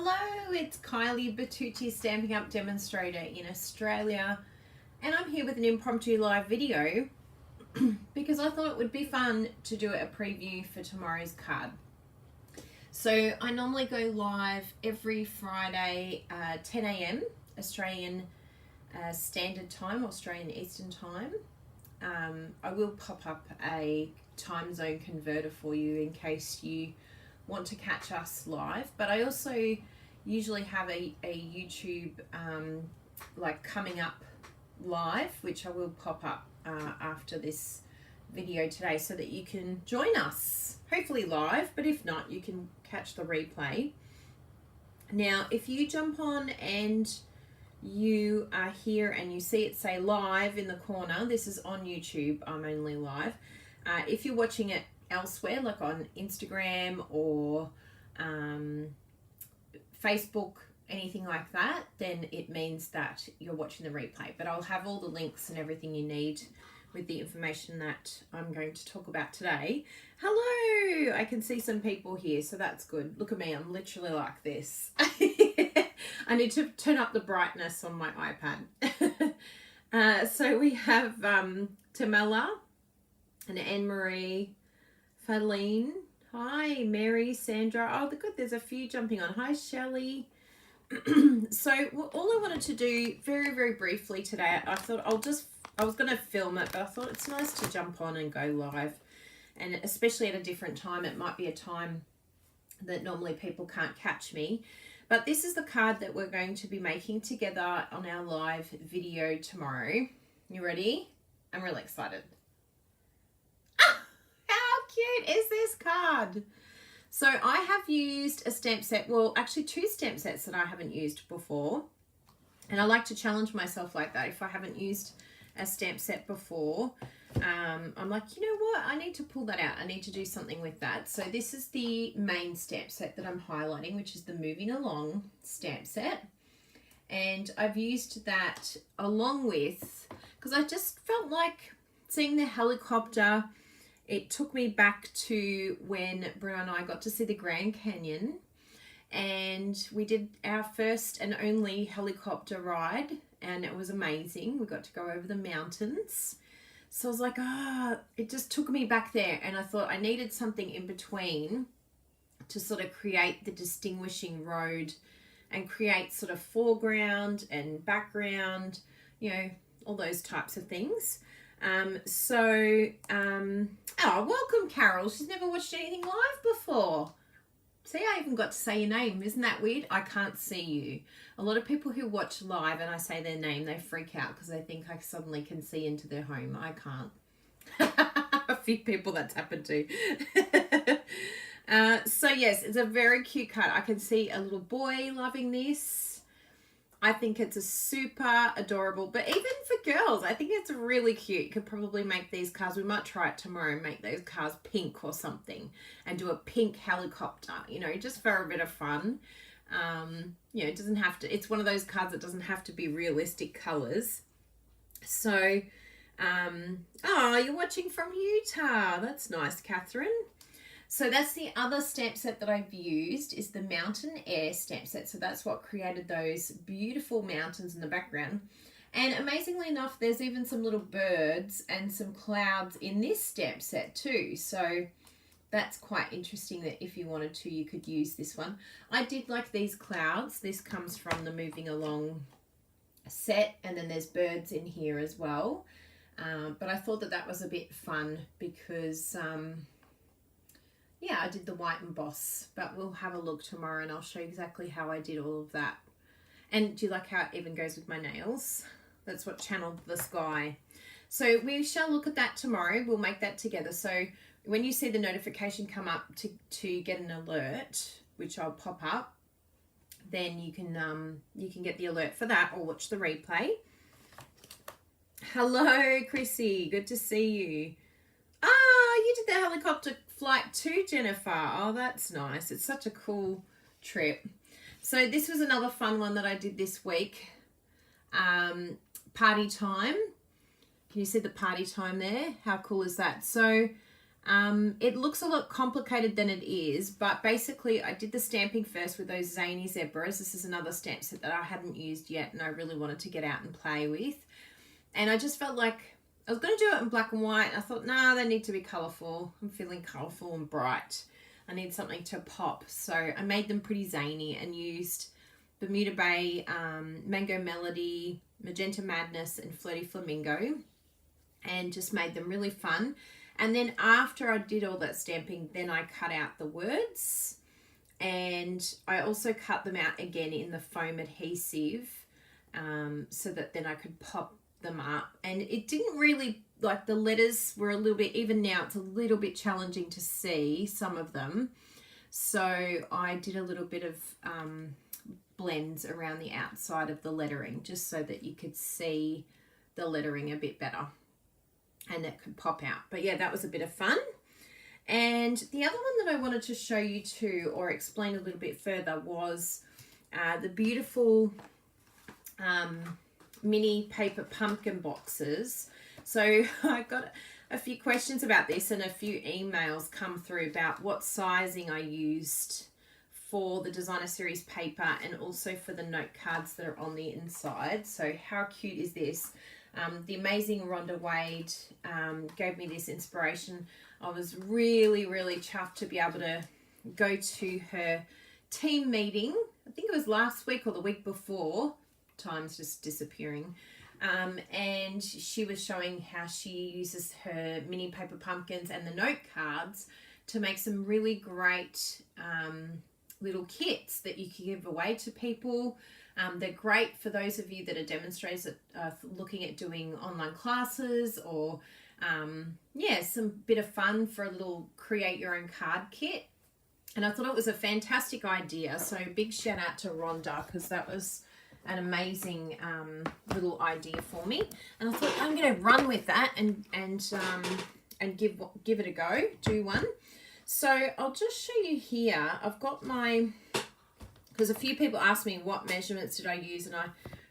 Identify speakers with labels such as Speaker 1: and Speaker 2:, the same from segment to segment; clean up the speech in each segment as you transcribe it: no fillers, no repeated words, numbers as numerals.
Speaker 1: Hello, it's Kylie, Bertucci Stamping Up Demonstrator in Australia, and I'm here with an impromptu live video because I thought it would be fun to do a preview for tomorrow's card. So I normally go live every Friday 10 a.m. Australian Standard Time, Australian Eastern Time. I will pop up a time zone converter for you in case you want to catch us live, but I also usually have a YouTube like coming up live, which I will pop up after this video today so that you can join us, hopefully live, but if not, you can catch the replay. Now, if you jump on and you are here and you see it say live in the corner, this is on YouTube, I'm only live. If you're watching it elsewhere, like on Instagram or Facebook, anything like that, then it means that you're watching the replay. But I'll have all the links and everything you need with the information that I'm going to talk about today. Hello! I can see some people here, so that's good. Look at me, I'm literally like this. I need to turn up the brightness on my iPad. So we have Tamela and Anne-Marie, Fadeline, hi, Mary, Sandra. Oh, good, there's a few jumping on. Hi, Shelley. So all I wanted to do very, very briefly today, I thought I was going to film it, but I thought it's nice to jump on and go live. And especially at a different time, it might be a time that normally people can't catch me. But this is the card that we're going to be making together on our live video tomorrow. You ready? I'm really excited. Cute is this card? So I have used a stamp set, well actually two stamp sets that I haven't used before, and I like to challenge myself like that. If I haven't used a stamp set before, I'm like, you know what, I need to pull that out, I need to do something with that. So this is the main stamp set that I'm highlighting, which is the Moving Along stamp set, and I've used that along with, because I just felt like seeing the helicopter, it took me back to when Bruno and I got to see the Grand Canyon, and we did our first and only helicopter ride, and it was amazing. We got to go over the mountains. So I was like, it just took me back there, and I thought I needed something in between to sort of create the distinguishing road and create sort of foreground and background, you know, all those types of things. Oh, welcome Carol. She's never watched anything live before. See, I even got to say your name. Isn't that weird? I can't see you. A lot of people who watch live and I say their name, they freak out because they think I suddenly can see into their home. I can't. A few people that's happened to. So yes, it's a very cute card. I can see a little boy loving this. I think it's a super adorable, but even for girls, I think it's really cute. You could probably make these cards. We might try it tomorrow and make those cards pink or something and do a pink helicopter, you know, just for a bit of fun. You know, it doesn't have to, it's one of those cards that doesn't have to be realistic colors. So, oh, you're watching from Utah. That's nice, Catherine. So that's the other stamp set that I've used, is the Mountain Air stamp set. So that's what created those beautiful mountains in the background. And amazingly enough, there's even some little birds and some clouds in this stamp set too. So that's quite interesting that if you wanted to, you could use this one. I did like these clouds. This comes from the Moving Along set, and then there's birds in here as well. But I thought that that was a bit fun because... yeah, I did the white emboss, but we'll have a look tomorrow and I'll show you exactly how I did all of that. And do you like how it even goes with my nails? That's what channeled the sky. So we shall look at that tomorrow. We'll make that together. So when you see the notification come up to get an alert, which I'll pop up, then you can get the alert for that or watch the replay. Hello, Chrissy. Good to see you. You did the helicopter flight too, Jennifer. Oh, that's nice. It's such a cool trip. So this was another fun one that I did this week. Party time. Can you see the party time there? How cool is that? So It looks a lot complicated than it is, but basically I did the stamping first with those Zany Zebras. This is another stamp set that I hadn't used yet and I really wanted to get out and play with. And I just felt like I was going to do it in black and white. I thought, nah, they need to be colourful. I'm feeling colourful and bright. I need something to pop. So I made them pretty zany and used Bermuda Bay, Mango Melody, Magenta Madness and Flirty Flamingo, and just made them really fun. And then after I did all that stamping, then I cut out the words, and I also cut them out again in the foam adhesive, so that then I could pop them up. And it didn't really, like, the letters were a little bit, even now it's a little bit challenging to see some of them. So I did a little bit of blends around the outside of the lettering just so that you could see the lettering a bit better and it could pop out. But yeah, that was a bit of fun. And the other one that I wanted to show you too, or explain a little bit further, was the beautiful mini paper pumpkin boxes. So I got a few questions about this and a few emails come through about what sizing I used for the designer series paper and also for the note cards that are on the inside. So how cute is this? The amazing Rhonda Wade gave me this inspiration. I was really, really chuffed to be able to go to her team meeting. I think it was last week or the week before. Time's just disappearing. And she was showing how she uses her mini paper pumpkins and the note cards to make some really great little kits that you can give away to people. They're great for those of you that are demonstrators that are looking at doing online classes, or yeah, some bit of fun for a little create your own card kit. And I thought it was a fantastic idea. So big shout out to Rhonda, because that was an amazing little idea for me. And I thought I'm going to run with that and give it a go, do one. So I'll just show you here. I've got my, because a few people asked me what measurements did I use, and I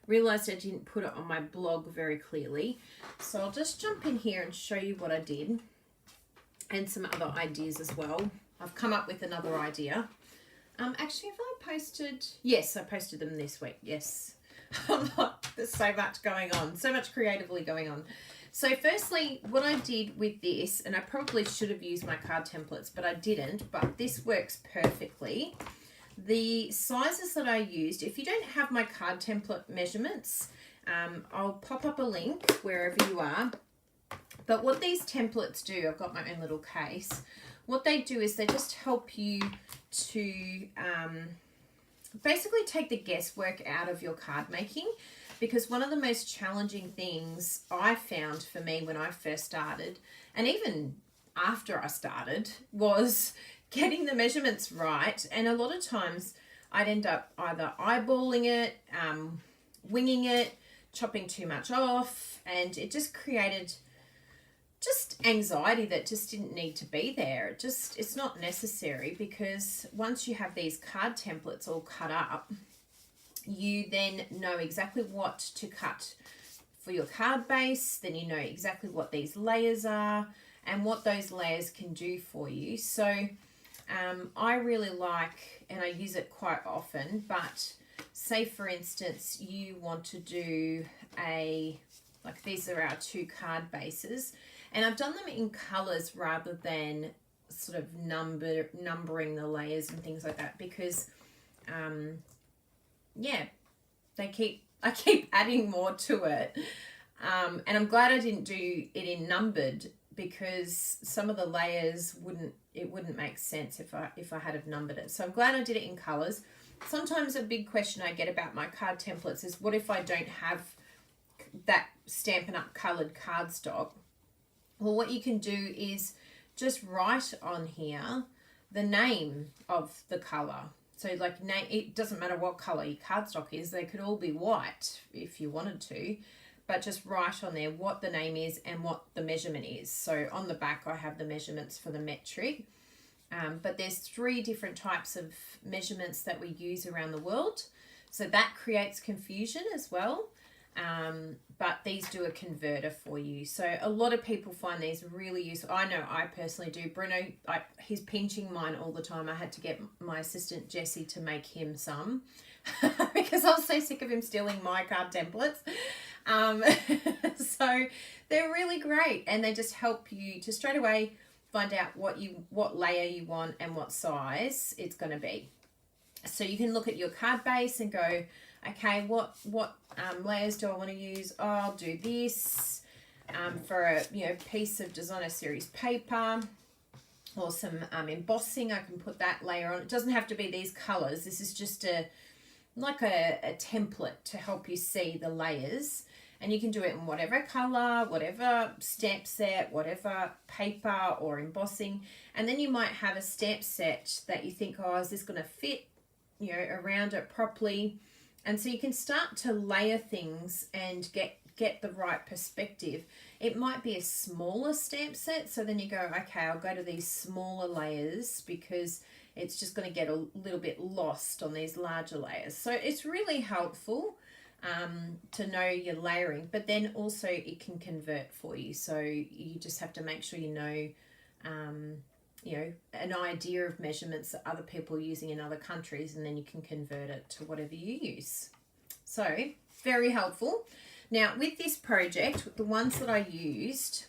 Speaker 1: realized I didn't put it on my blog very clearly. So I'll just jump in here and show you what I did and some other ideas as well. I've come up with another idea. Actually, have I posted? Yes, I posted them this week. Yes. There's so much going on, so much creatively going on. So firstly, what I did with this, and I probably should have used my card templates, but I didn't, but this works perfectly. The sizes that I used, if you don't have my card template measurements, I'll pop up a link wherever you are. But what these templates do, I've got my own little case. What they do is they just help you to basically take the guesswork out of your card making, because one of the most challenging things I found for me when I first started, and even after I started, was getting the measurements right. And a lot of times I'd end up either eyeballing it, winging it, chopping too much off, and it just created just anxiety that just didn't need to be there. It's not necessary, because once you have these card templates all cut up, you then know exactly what to cut for your card base. Then you know exactly what these layers are and what those layers can do for you. So I really like, and I use it quite often, but say for instance you want to do like these are our two card bases, and I've done them in colors rather than sort of numbering the layers and things like that, because yeah, I keep adding more to it, and I'm glad I didn't do it in numbered, because some of the layers wouldn't make sense if I had have numbered it. So I'm glad I did it in colors. Sometimes a big question I get about my card templates is, what if I don't have that Stampin' Up colored cardstock? Well, what you can do is just write on here the name of the color. So like, it doesn't matter what color your cardstock is. They could all be white if you wanted to, but just write on there what the name is and what the measurement is. So on the back, I have the measurements for the metric, but there's 3 different types of measurements that we use around the world. So that creates confusion as well. but these do a converter for you. So a lot of people find these really useful. I know I personally do. Bruno, he's pinching mine all the time. I had to get my assistant Jessie to make him some because I was so sick of him stealing my card templates. So they're really great, and they just help you to straight away find out what layer you want and what size it's going to be. So you can look at your card base and go, okay, what layers do I want to use? Oh, I'll do this for a piece of designer series paper or some embossing. I can put that layer on. It doesn't have to be these colors. This is just like a template to help you see the layers. And you can do it in whatever color, whatever stamp set, whatever paper or embossing. And then you might have a stamp set that you think, oh, is this going to fit, around it properly? And so you can start to layer things and get the right perspective. It might be a smaller stamp set, so then you go, okay, I'll go to these smaller layers because it's just going to get a little bit lost on these larger layers. So it's really helpful to know your layering, but then also it can convert for you. So you just have to make sure you know an idea of measurements that other people are using in other countries, and then you can convert it to whatever you use. So very helpful. Now with this project, the ones that I used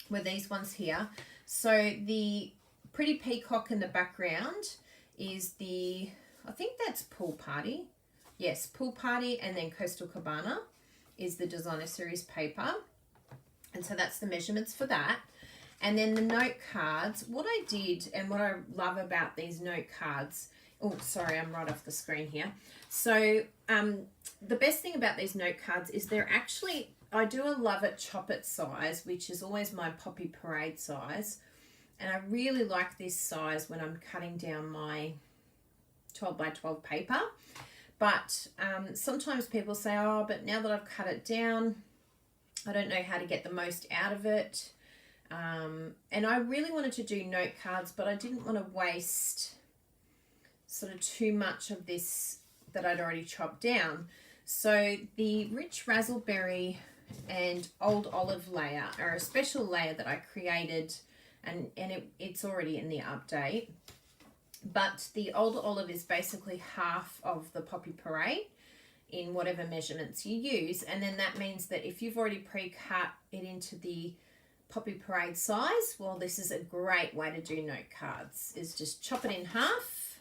Speaker 1: were these ones here. So the pretty peacock in the background is I think that's Pool Party. Yes, Pool Party, and then Coastal Cabana is the designer series paper. And so that's the measurements for that. And then the note cards, what I did and what I love about these note cards, oh, sorry, I'm right off the screen here. So the best thing about these note cards is they're actually, I do a loveitchopit size, which is always my Poppy Parade size. And I really like this size when I'm cutting down my 12 by 12 paper. But sometimes people say, oh, but now that I've cut it down, I don't know how to get the most out of it. And I really wanted to do note cards, but I didn't want to waste sort of too much of this that I'd already chopped down. So the Rich Razzleberry and Old Olive layer are a special layer that I created, and it's already in the update. But the Old Olive is basically half of the Poppy Parade in whatever measurements you use. And then that means that if you've already pre-cut it into the Poppy Parade size, well, this is a great way to do note cards, is just chop it in half,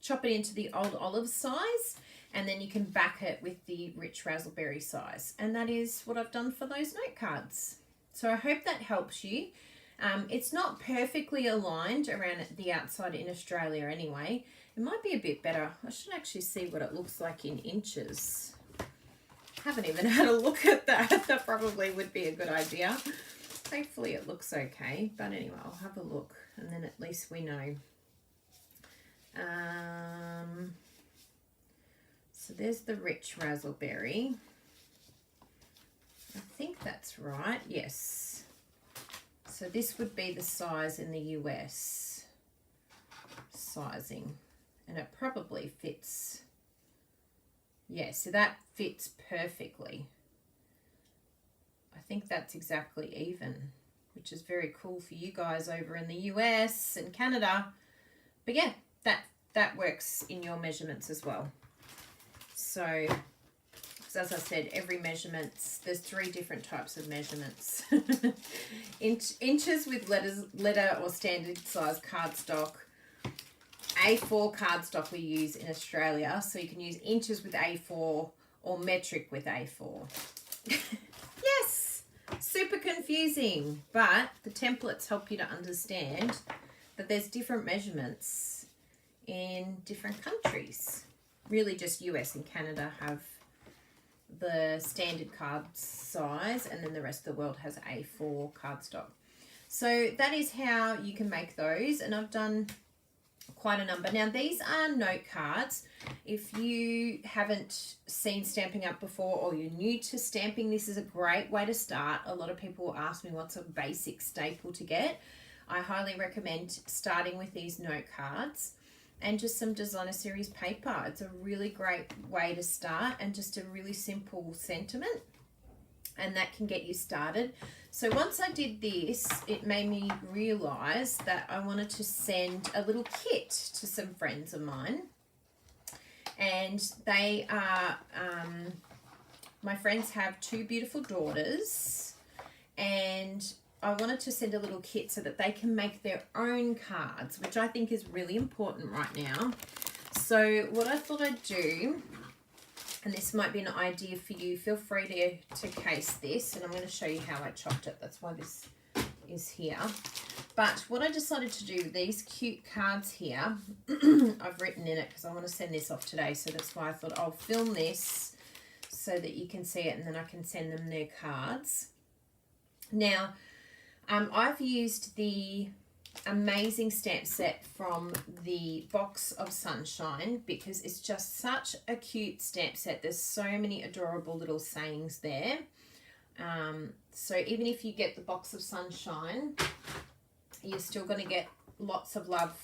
Speaker 1: chop it into the Old Olive size, and then you can back it with the Rich Razzleberry size. And that is what I've done for those note cards. So I hope that helps you. It's not perfectly aligned around the outside in Australia anyway. It might be a bit better. I should actually see what it looks like in inches. Haven't even had a look at that. That probably would be a good idea. Hopefully it looks okay. But anyway, I'll have a look and then at least we know. So there's the Rich Razzleberry. I think that's right. Yes. So this would be the size in the US sizing, and it probably fits. Yeah, so that fits perfectly. I think that's exactly even, which is very cool for you guys over in the US and Canada. But yeah, that works in your measurements as well. So as I said, every measurements, there's 3 different types of measurements. Inches with letter or standard size cardstock. A4 cardstock we use in Australia, so you can use inches with A4 or metric with A4. Yes, super confusing, but the templates help you to understand that there's different measurements in different countries. Really just US and Canada have the standard card size, and then the rest of the world has A4 cardstock. So that is how you can make those, and I've done quite a number. Now these are note cards. If you haven't seen Stampin' Up before, or you're new to stamping, this is a great way to start. A lot of people ask me what's a basic staple to get. I highly recommend starting with these note cards. and just some designer series paper. It's a really great way to start, and just a really simple sentiment, and that can get you started. So once I did this, it made me realize that I wanted to send a little kit to some friends of mine, and they are my friends have 2 beautiful daughters, and I wanted to send a little kit so that they can make their own cards, which I think is really important right now. So what I thought I'd do, and this might be an idea for you, feel free to case this, and I'm going to show you how I chopped it. That's why this is here. But what I decided to do, these cute cards here, I've written in it because I want to send this off today, so that's why I thought I'll film this so that you can see it, and then I can send them their cards. Now, I've used the amazing stamp set from the Box of Sunshine because it's just such a cute stamp set. There's so many adorable little sayings there. So even if you get the Box of Sunshine, you're still going to get lots of love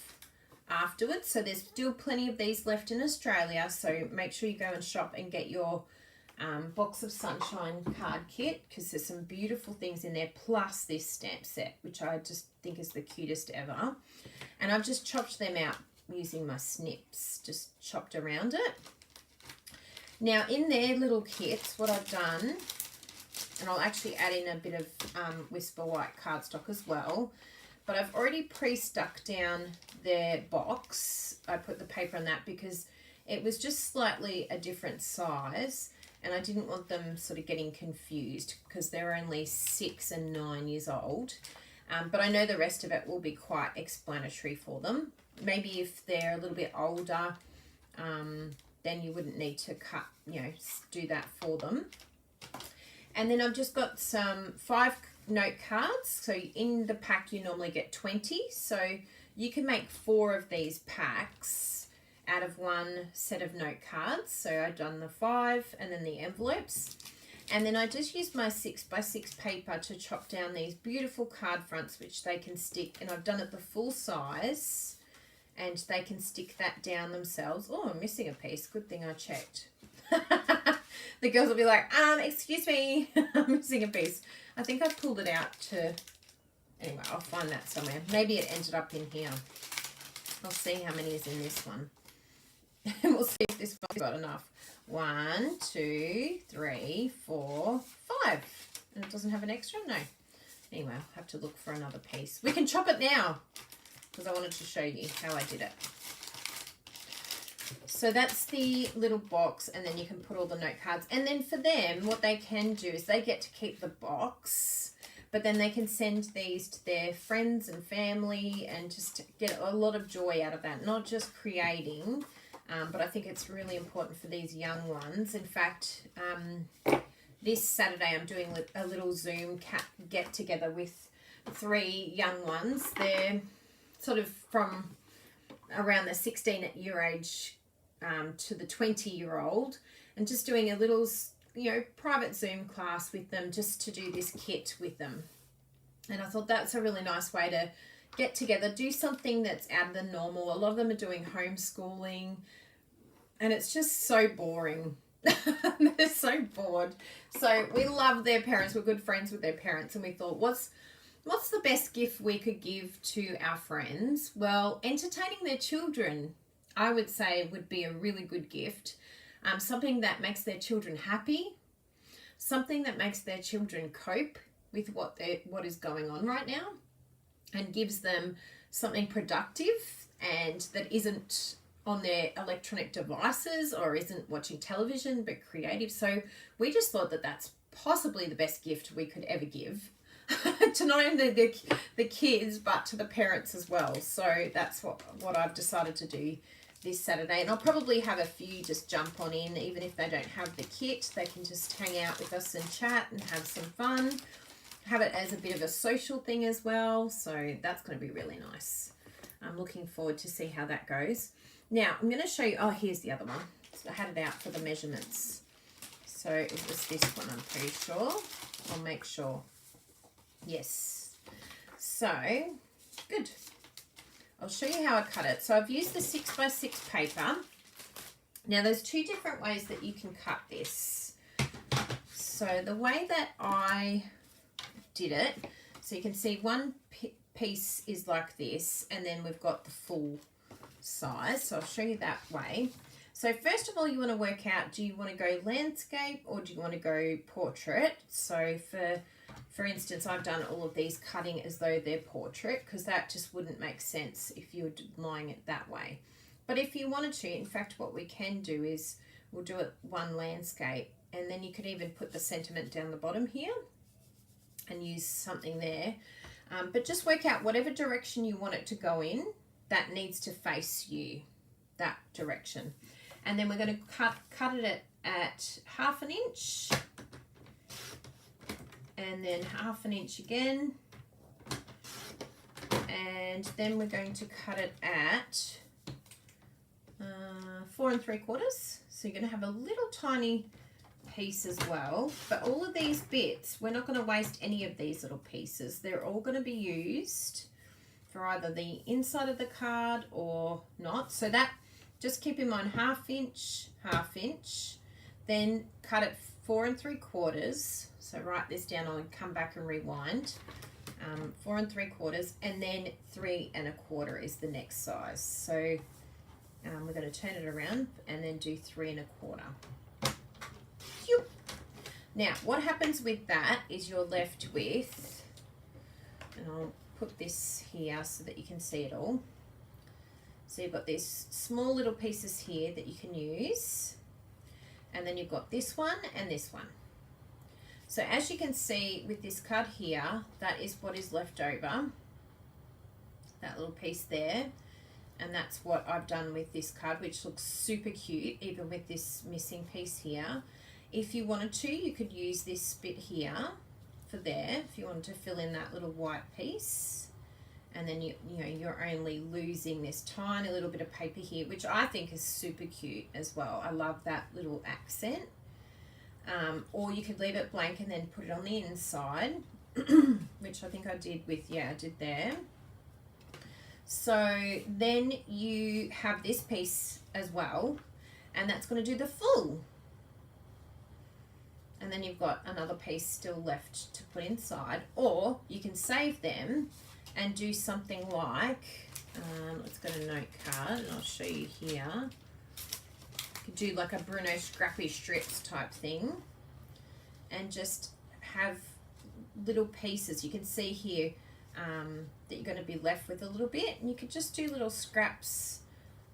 Speaker 1: afterwards. So there's still plenty of these left in Australia, so make sure you go and shop and get your Box of Sunshine card kit, because there's some beautiful things in there, plus this stamp set, which I just think is the cutest ever. And I've just chopped them out using my snips, just chopped around it. Now in their little kits, what I've done, and I'll actually add in a bit of Whisper White cardstock as well, but I've already pre-stuck down their box. I put the paper on that because it was just slightly a different size, and I didn't want them sort of getting confused because they're only 6 and 9 years old. But I know the rest of it will be quite explanatory for them. Maybe if they're a little bit older, then you wouldn't need to cut, do that for them. And then I've just got some 5 note cards. So in the pack you normally get 20. So you can make 4 of these packs out of 1 set of note cards. So I've done the 5 and then the envelopes. And then I just used my 6x6 paper to chop down these beautiful card fronts, which they can stick. And I've done it the full size, and they can stick that down themselves. Oh, I'm missing a piece. Good thing I checked. The girls will be like, excuse me, I'm missing a piece. I think I pulled it out to, anyway, I'll find that somewhere. Maybe it ended up in here. I'll see how many is in this one. And we'll see if this one's got enough. 1, 2, 3, 4, 5. And it doesn't have an extra? No. Anyway, I'll have to look for another piece. We can chop it now because I wanted to show you how I did it. So that's the little box, and then you can put all the note cards. And then for them, what they can do is they get to keep the box, but then they can send these to their friends and family and just get a lot of joy out of that. Not just creating, but I think it's really important for these young ones. In fact, this Saturday I'm doing a little Zoom get together with 3 young ones. They're sort of from around the 16-year age to the 20-year-old, and just doing a little, private Zoom class with them just to do this kit with them. And I thought that's a really nice way to get together, do something that's out of the normal. A lot of them are doing homeschooling, and it's just so boring. They're so bored. So we love their parents. We're good friends with their parents, and we thought, what's the best gift we could give to our friends? Well, entertaining their children, I would say, would be a really good gift. Something that makes their children happy, something that makes their children cope with what is going on right now, and gives them something productive and that isn't on their electronic devices or isn't watching television but creative. So we just thought that that's possibly the best gift we could ever give to not only the kids but to the parents as well. So that's what I've decided to do this Saturday, and I'll probably have a few just jump on in. Even if they don't have the kit, they can just hang out with us and chat and have some fun, have it as a bit of a social thing as well. So that's going to be really nice. I'm looking forward to see how that goes. Now I'm going to show you, here's the other one. So I had it out for the measurements, so it was this one, I'm pretty sure. I'll make sure. Yes, so good. I'll show you how I cut it. So I've used the 6x6 paper. Now there's two different ways that you can cut this. So the way that I did it, so you can see one piece is like this, and then we've got the full size. So I'll show you that way. So first of all, you want to work out, do you want to go landscape or do you want to go portrait? So for instance, I've done all of these cutting as though they're portrait, because that just wouldn't make sense if you were lying it that way. But if you wanted to, in fact, what we can do is we'll do it one landscape, and then you could even put the sentiment down the bottom here and use something there. But just work out whatever direction you want it to go in, that needs to face you, that direction. And then we're going to cut it at 1/2 inch, and then 1/2 inch again, and then we're going to cut it at 4 3/4. So you're going to have a little tiny piece as well, but all of these bits, we're not going to waste any of these little pieces. They're all going to be used for either the inside of the card or not. So that, just keep in mind 1/2 inch, 1/2 inch, then cut it 4 3/4. So write this down, I'll come back and rewind. 4 3/4, and then 3 1/4 is the next size. So we're going to turn it around and then do 3 1/4. Now what happens with that is you're left with, and I'll put this here so that you can see it all. So you've got these small little pieces here that you can use, and then you've got this one and this one. So as you can see with this card here, that is what is left over, that little piece there, and that's what I've done with this card, which looks super cute even with this missing piece here. If you wanted to, you could use this bit here for there, if you wanted to fill in that little white piece. And then you're only losing this tiny little bit of paper here, which I think is super cute as well. I love that little accent. Or you could leave it blank and then put it on the inside, which I think I did with, I did there. So then you have this piece as well, and that's going to do the full. And then you've got another piece still left to put inside, or you can save them and do something like, let's go to note card and I'll show you here. You could do like a Bruno scrappy strips type thing and just have little pieces. You can see here that you're going to be left with a little bit, and you could just do little scraps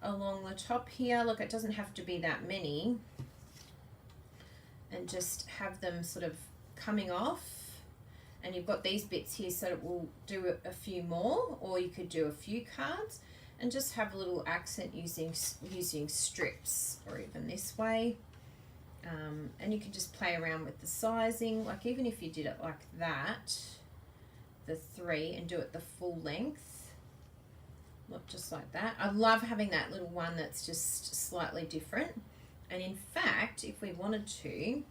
Speaker 1: along the top here. Look, it doesn't have to be that many, and just have them sort of coming off. And you've got these bits here, so it will do a few more, or you could do a few cards and just have a little accent using strips, or even this way. And you can just play around with the sizing, like even if you did it like that, the 3, and do it the full length, not just like that. I love having that little one that's just slightly different. And in fact, if we wanted to,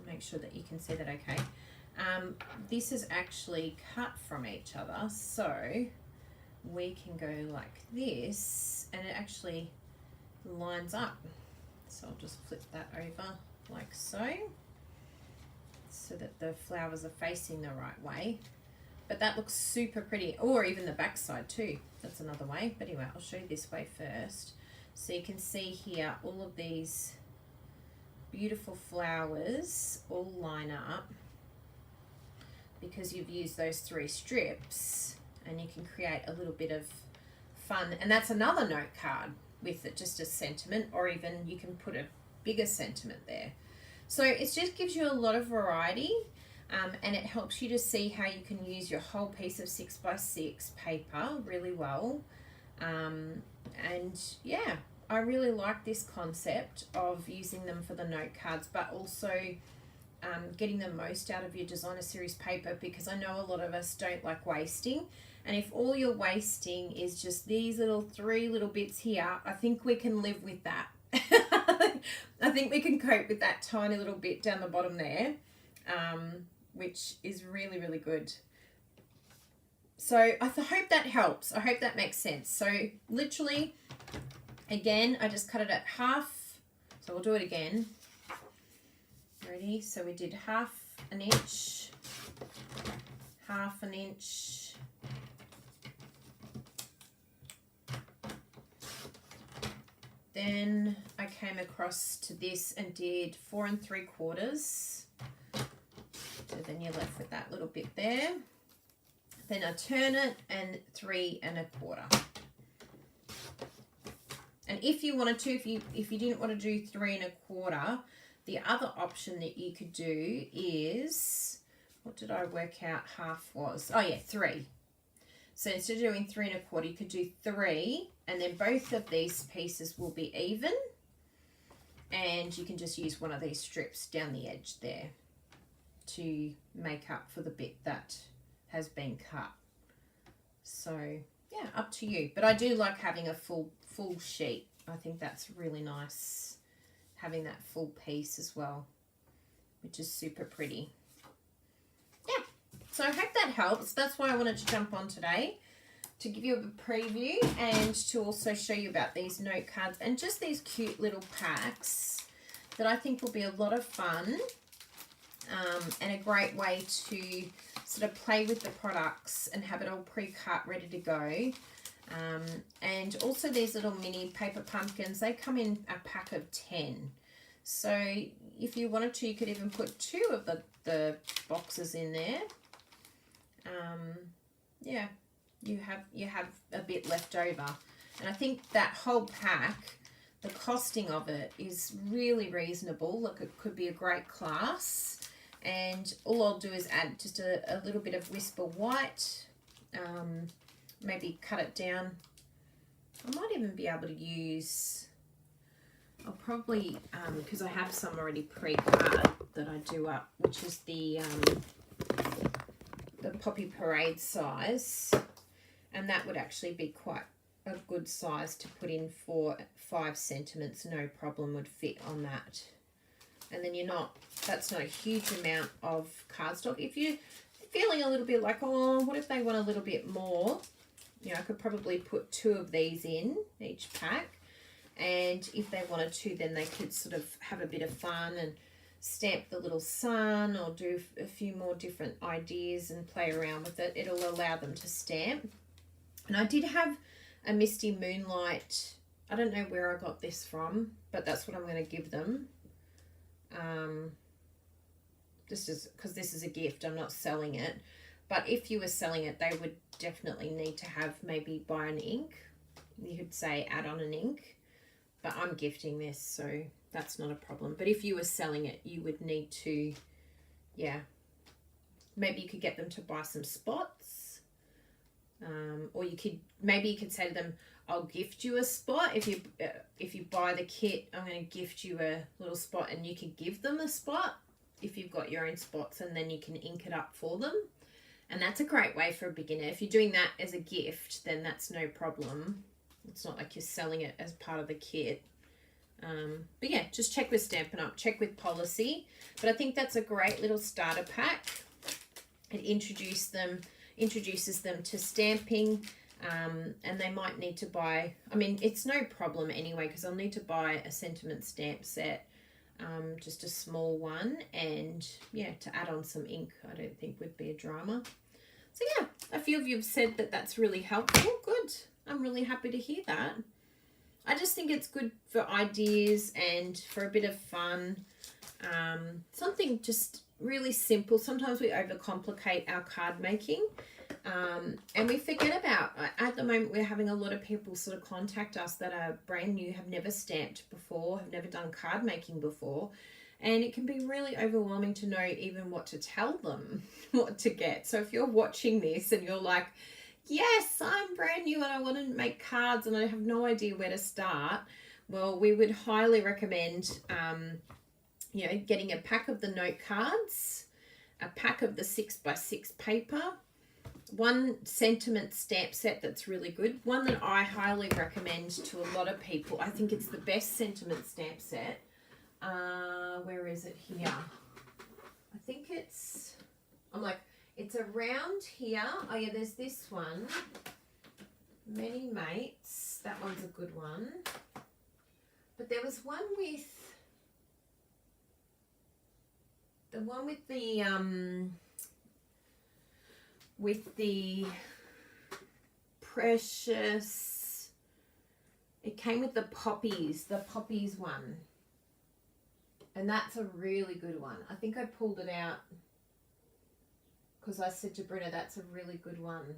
Speaker 1: make sure that you can see that okay. This is actually cut from each other, so we can go like this, and it actually lines up. So I'll just flip that over like so that the flowers are facing the right way. But that looks super pretty, or even the back side too. That's another way. But anyway, I'll show you this way first. So you can see here all of these beautiful flowers all line up because you've used those 3 strips, and you can create a little bit of fun. And that's another note card with it, just a sentiment, or even you can put a bigger sentiment there. So it just gives you a lot of variety, and it helps you to see how you can use your whole piece of 6x6 paper really well. And yeah, I really like this concept of using them for the note cards, but also getting the most out of your designer series paper, because I know a lot of us don't like wasting. And if all you're wasting is just these little 3 little bits here, I think we can live with that. I think we can cope with that tiny little bit down the bottom there, which is really, really good. So I hope that helps. I hope that makes sense. So literally, again, I just cut it at half. So we'll do it again. Ready? So we did half an inch, half an inch, then I came across to this and did 4 3/4. So then you're left with that little bit there. Then I turn it and 3 1/4. And if you wanted to, if you didn't want to do 3 1/4, the other option that you could do is, what did I work out half was? Oh yeah, 3. So instead of doing 3 1/4, you could do 3, and then both of these pieces will be even. And you can just use one of these strips down the edge there to make up for the bit that has been cut. So yeah, up to you. But I do like having a full sheet. I think that's really nice, having that full piece as well, which is super pretty. Yeah, so I hope that helps. That's why I wanted to jump on today, to give you a preview and to also show you about these note cards and just these cute little packs that I think will be a lot of fun, and a great way to sort of play with the products and have it all pre-cut, ready to go. And also these little mini paper pumpkins, they come in a pack of 10. So if you wanted to, you could even put 2 of the boxes in there. Yeah, you have a bit left over. And I think that whole pack, the costing of it is really reasonable. Look, it could be a great class. And all I'll do is add just a little bit of Whisper White, maybe cut it down. I might even be able to use, I'll probably, because I have some already pre-cut that I do up, which is the Poppy Parade size, and that would actually be quite a good size to put in for 5 sentiments. No problem, would fit on that. And then that's not a huge amount of cardstock. If you're feeling a little bit like, oh, what if they want a little bit more? You know, I could probably put 2 of these in each pack. And if they wanted to, then they could sort of have a bit of fun and stamp the little sun or do a few more different ideas and play around with it. It'll allow them to stamp. And I did have a Misty Moonlight. I don't know where I got this from, but that's what I'm going to give them. Just as, because this is a gift, I'm not selling it. But if you were selling it, they would definitely need to have, maybe buy an ink. You could say add on an ink. But I'm gifting this, so that's not a problem. But if you were selling it, you would need to, yeah, maybe you could get them to buy some spots. Or maybe you could say to them, I'll gift you a spot. If you buy the kit, I'm going to gift you a little spot, and you can give them a spot if you've got your own spots, and then you can ink it up for them. And that's a great way for a beginner. If you're doing that as a gift, then that's no problem. It's not like you're selling it as part of the kit. But yeah, just check with Stampin' Up, check with Policy. But I think that's a great little starter pack. It introduces them to stamping. And they might need to buy, I mean, it's no problem anyway, because I'll need to buy a sentiment stamp set, just a small one, and yeah, to add on some ink, I don't think would be a drama. So yeah, a few of you have said that that's really helpful. Good. I'm really happy to hear that. I just think it's good for ideas and for a bit of fun. Something just really simple. Sometimes we overcomplicate our card making. And we forget about, at the moment, we're having a lot of people sort of contact us that are brand new, have never stamped before, have never done card making before. And it can be really overwhelming to know even what to tell them, what to get. So if you're watching this and you're like, yes, I'm brand new and I want to make cards and I have no idea where to start, well, we would highly recommend, getting a pack of the note cards, a pack of the 6x6 paper, one sentiment stamp set that's really good, one that I highly recommend to a lot of people. I think it's the best sentiment stamp set. Where is it here? I think it's, I'm like, It's around here. Oh yeah, there's this one. Many Mates. That one's a good one. But there was one with the precious. It came with the poppies one. And that's a really good one. I think I pulled it out because I said to Brenda, that's a really good one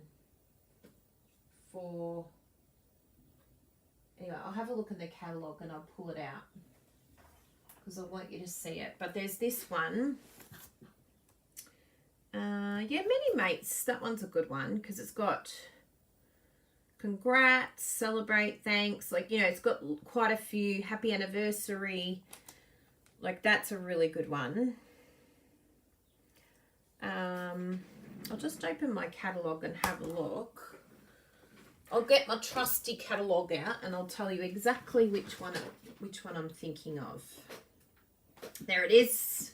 Speaker 1: for... Anyway, I'll have a look in the catalogue and I'll pull it out because I want you to see it. But there's this one. Yeah, Many Mates. That one's a good one because it's got congrats, celebrate, thanks. Like, you know, it's got quite a few, happy anniversary. Like, that's a really good one. I'll just open my catalogue and have a look. I'll get my trusty catalogue out and I'll tell you exactly which one I'm thinking of. There it is.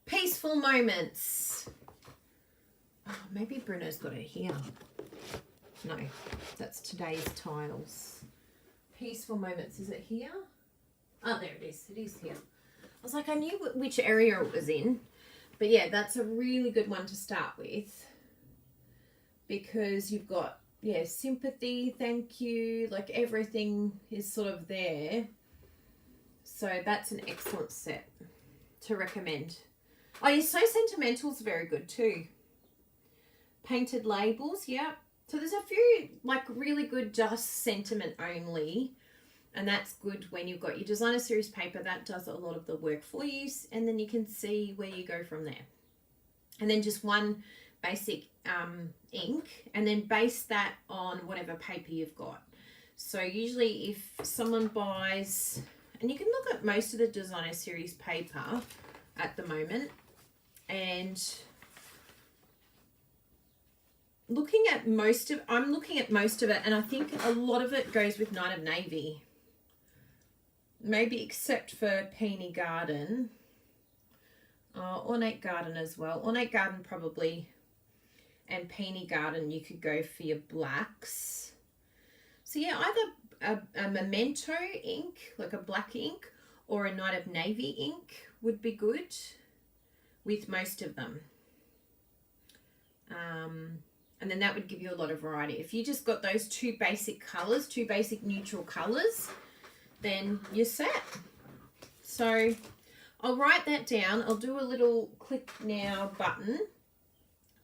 Speaker 1: Peaceful Moments. Oh, maybe Bruno's got it here. No, that's today's tiles. Peaceful Moments. Is it here? Oh, there it is. It is here. I was like, I knew which area it was in. But yeah, that's a really good one to start with. Because you've got, yeah, sympathy, thank you. Like, everything is sort of there. So that's an excellent set to recommend. Oh, yeah, So Sentimental's very good too. Painted Labels, yeah. So there's a few, like, really good just sentiment only. And that's good when you've got your designer series paper. That does a lot of the work for you. And then you can see where you go from there. And then just one basic ink. And then base that on whatever paper you've got. So usually if someone buys... And you can look at most of the designer series paper at the moment. And... I'm looking at most of it, and I think a lot of it goes with Night of Navy. Maybe except for Peony Garden. Ornate Garden as well. Ornate Garden probably. And Peony Garden, you could go for your blacks. So yeah, either a Memento ink, like a black ink, or a Night of Navy ink would be good with most of them. And then that would give you a lot of variety. If you just got those two basic colours, two basic neutral colours, then you're set. So I'll write that down. I'll do a little click now button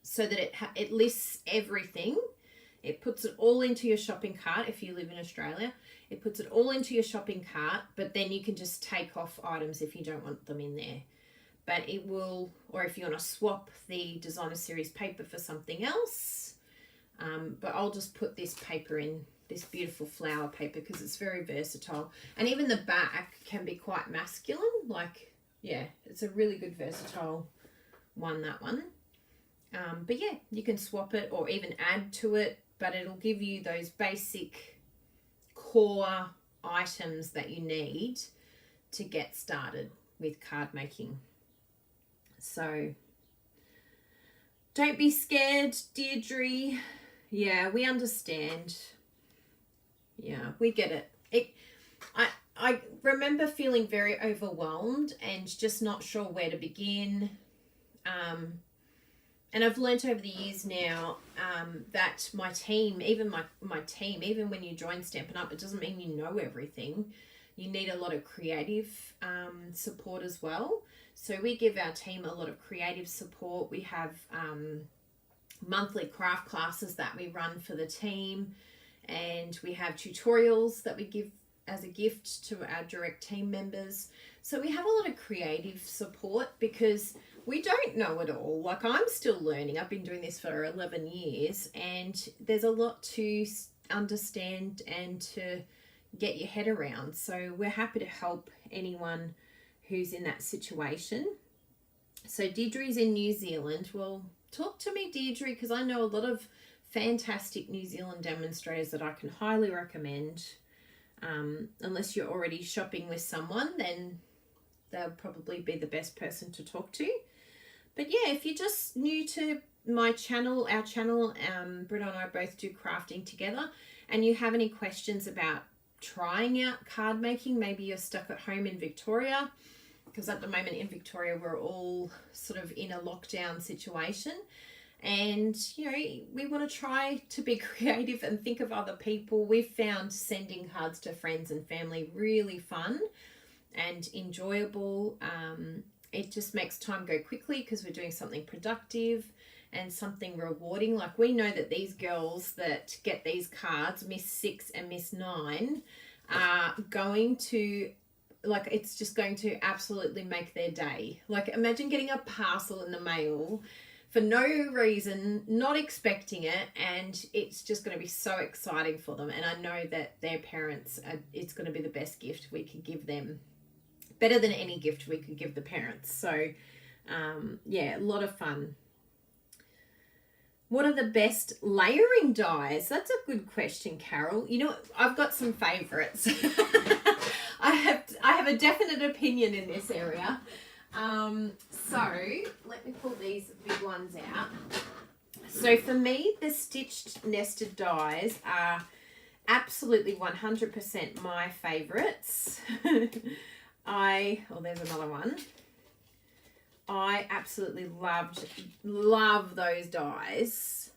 Speaker 1: so that it lists everything. It puts it all into your shopping cart if you live in Australia. It puts it all into your shopping cart, but then you can just take off items if you don't want them in there. But it will, or if you want to swap the designer series paper for something else. But I'll just put this paper in, this beautiful flower paper, because it's very versatile. And even the back can be quite masculine. Like, yeah, it's a really good versatile one, that one. But yeah, you can swap it or even add to it, but it'll give you those basic core items that you need to get started with card making. So don't be scared, Deirdre. Yeah, we understand. Yeah, we get it. I remember feeling very overwhelmed and just not sure where to begin. And I've learnt over the years now that my team, even my team, even when you join Stampin' Up, it doesn't mean you know everything. You need a lot of creative support as well. So we give our team a lot of creative support. We have monthly craft classes that we run for the team, and we have tutorials that we give as a gift to our direct team members. So we have a lot of creative support because we don't know it all. Like, I'm still learning. I've been doing this for 11 years, and there's a lot to understand and to get your head around. So we're happy to help anyone who's in that situation. So Deirdre's in New Zealand. Well, talk to me, Deirdre, because I know a lot of fantastic New Zealand demonstrators that I can highly recommend. Unless you're already shopping with someone, then they'll probably be the best person to talk to. But yeah, if you're just new to our channel, Bruno and I both do crafting together, and you have any questions about trying out card making, maybe you're stuck at home in Victoria, because at the moment in Victoria we're all sort of in a lockdown situation, and you know, we want to try to be creative and think of other people. We've found sending cards to friends and family really fun and enjoyable. It just makes time go quickly because we're doing something productive and something rewarding. Like, we know that these girls that get these cards, Miss 6 and Miss 9, are going to, like, it's just going to absolutely make their day. Like, imagine getting a parcel in the mail for no reason, not expecting it, and it's just going to be so exciting for them. And I know that their parents, it's going to be the best gift we could give them. Better than any gift we could give the parents. So, yeah, a lot of fun. What are the best layering dies? That's a good question, Carol. You know, I've got some favourites. I have a definite opinion in this area. So let me pull these big ones out. So for me, the stitched nested dies are absolutely 100% my favourites. There's another one. I absolutely love those dies.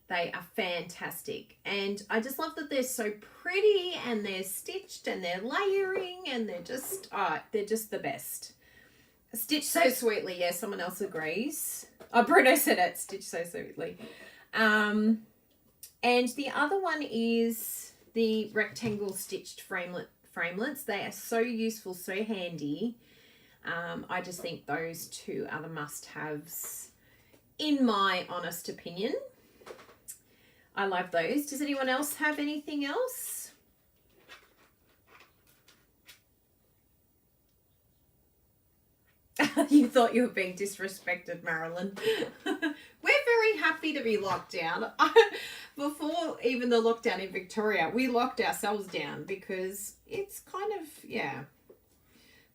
Speaker 1: They are fantastic. And I just love that they're so pretty and they're stitched and they're layering and they're just the best. Stitched so sweetly. Yeah, someone else agrees. Oh, Bruno said it. Stitched so sweetly. And the other one is the rectangle stitched framelits. They are so useful, so handy. I just think those two are the must-haves, in my honest opinion. I love those. Does anyone else have anything else? You thought you were being disrespected, Marilyn. We're very happy to be locked down. Before even the lockdown in Victoria, we locked ourselves down because it's kind of, yeah.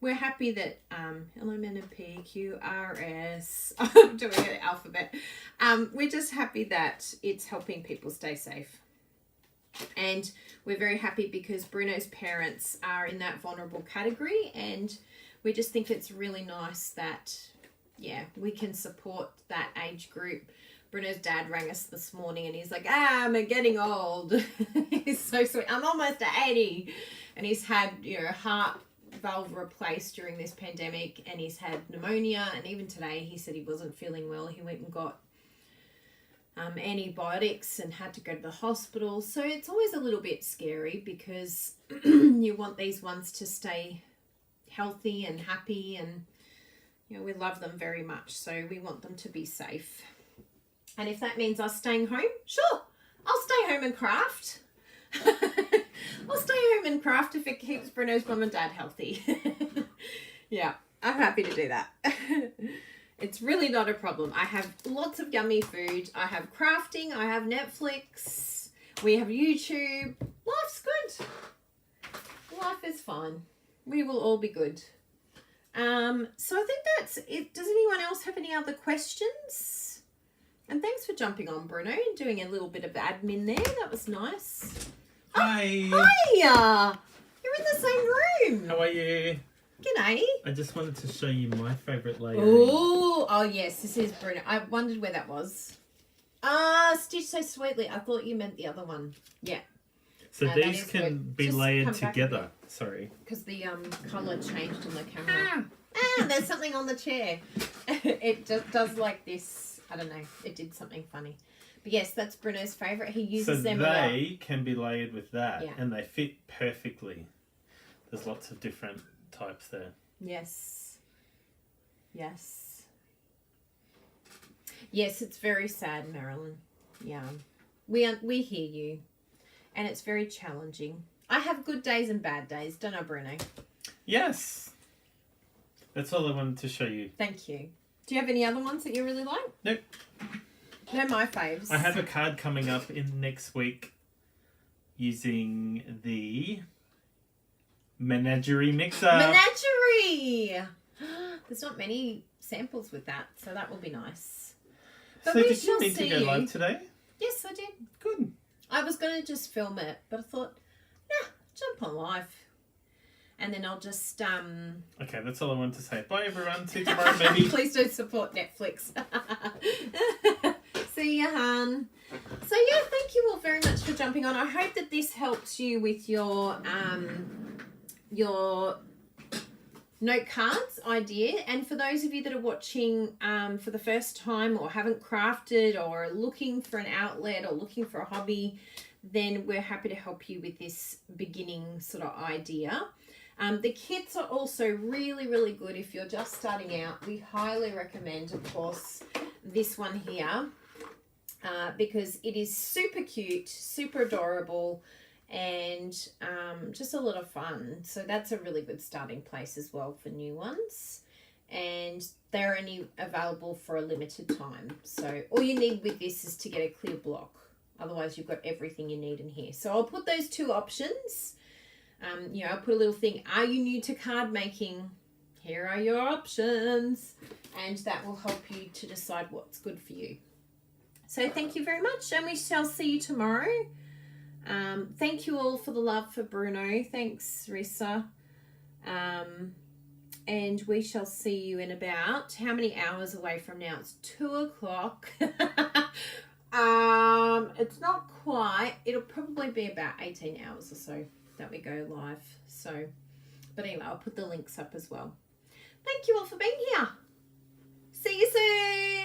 Speaker 1: We're happy that LMNOP, I'm doing an alphabet. We're just happy that it's helping people stay safe. And we're very happy because Bruno's parents are in that vulnerable category, and we just think it's really nice that, yeah, we can support that age group. Bruno's dad rang us this morning and he's like, I'm getting old. He's so sweet. I'm almost 80. And he's had, you know, heart valve replaced during this pandemic, and he's had pneumonia, and even today he said he wasn't feeling well. He went and got antibiotics and had to go to the hospital. So it's always a little bit scary because you want these ones to stay healthy and happy, and you know, we love them very much, so we want them to be safe. And if that means us staying home, sure, I'll stay home and craft. I'll stay home and craft if it keeps Bruno's mum and dad healthy. Yeah, I'm happy to do that. It's really not a problem. I have lots of yummy food. I have crafting. I have Netflix. We have YouTube. Life's good. Life is fine. We will all be good. So I think that's it. Does anyone else have any other questions? And thanks for jumping on, Bruno, and doing a little bit of admin there. That was nice.
Speaker 2: Hi.
Speaker 1: Oh, hiya. You're in the same room.
Speaker 2: How are you?
Speaker 1: G'day.
Speaker 2: I just wanted to show you my favourite layering.
Speaker 1: Oh, yes, this is Bruno. I wondered where that was. Stitched so sweetly. I thought you meant the other one. Yeah.
Speaker 2: So these can be
Speaker 1: just
Speaker 2: layered together. Sorry.
Speaker 1: Because the colour changed on the camera. There's something on the chair. It just does like this. I don't know. It did something funny. But yes, that's Bruno's favourite. He uses them a lot.
Speaker 2: So they can be layered with that,
Speaker 1: yeah,
Speaker 2: and they fit perfectly. There's lots of different types there.
Speaker 1: Yes. Yes. Yes, it's very sad, Marilyn. Yeah. We hear you. And it's very challenging. I have good days and bad days, don't I, Bruno?
Speaker 2: Yes. That's all I wanted to show you.
Speaker 1: Thank you. Do you have any other ones that you really like?
Speaker 2: Nope.
Speaker 1: They're my faves.
Speaker 2: I have a card coming up in next week using the Menagerie Mixer.
Speaker 1: Menagerie! There's not many samples with that, so that will be nice. But
Speaker 2: So
Speaker 1: we
Speaker 2: did you
Speaker 1: shall
Speaker 2: need to
Speaker 1: see
Speaker 2: go
Speaker 1: you.
Speaker 2: live today?
Speaker 1: Yes, I did.
Speaker 2: Good.
Speaker 1: I was going to just film it, but I thought, nah, jump on live. And then I'll just...
Speaker 2: Okay, that's all I wanted to say. Bye, everyone. See you tomorrow, maybe.
Speaker 1: Please don't support Netflix. See ya, hun. So yeah, thank you all very much for jumping on. I hope that this helps you with your note cards idea. And for those of you that are watching for the first time or haven't crafted or are looking for an outlet or looking for a hobby, then we're happy to help you with this beginning sort of idea. The kits are also really, really good if you're just starting out. We highly recommend, of course, this one here because it is super cute, super adorable, and just a lot of fun. So that's a really good starting place as well for new ones. And they're only available for a limited time. So all you need with this is to get a clear block. Otherwise, you've got everything you need in here. So I'll put those two options. You know, I'll put a little thing, are you new to card making? Here are your options. And that will help you to decide what's good for you. So thank you very much, and we shall see you tomorrow. Thank you all for the love for Bruno. Thanks, Rissa. And we shall see you in about, how many hours away from now? It's 2 o'clock. It's not quite. It'll probably be about 18 hours or so that we go live. So, but anyway, I'll put the links up as well. Thank you all for being here. See you soon.